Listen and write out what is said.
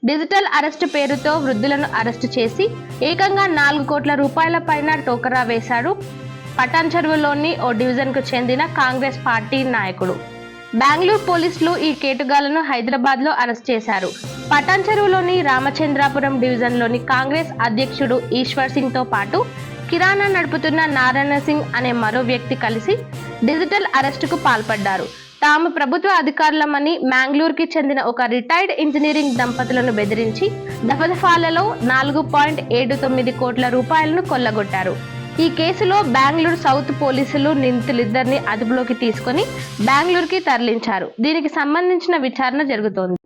Digital arrest పేరుతో వృద్ధులను arrest చేసి ఏకంగా 4 కోట్ల రూపాయల పైన టోకరా వేశాడు పటాన్ చెరువులోని ఓ డివిజన్కు చెందిన కాంగ్రెస్ పార్టీ నాయకుడు. బెంగళూరు పోలీసులు ఈ కేటుగాళ్లను హైదరాబాద్లో అరెస్ట్ చేశారు. పటాన్ చెరువులోని రామచంద్రాపురం డివిజన్లోని కాంగ్రెస్ అధ్యక్షుడు ఈశ్వర్ సింగ్తో పాటు కిరాణా నడుపుతున్న నారాయణ సింగ్ అనే మరో వ్యక్తి కలిసి డిజిటల్ అరెస్టుకు పాల్పడ్డారు. తాము ప్రభుత్వ అధికారులమని మ్యాంగ్లూరుకి చెందిన ఒక రిటైర్డ్ ఇంజనీరింగ్ దంపతులను బెదిరించి దఫదఫాలలో 4.79 కోట్ల రూపాయలను కొల్లగొట్టారు. ఈ కేసులో బెంగళూరు సౌత్ పోలీసులు నిందితులిద్దరిని అదుపులోకి తీసుకుని బెంగళూరుకి తరలించారు. దీనికి సంబంధించిన విచారణ జరుగుతోంది.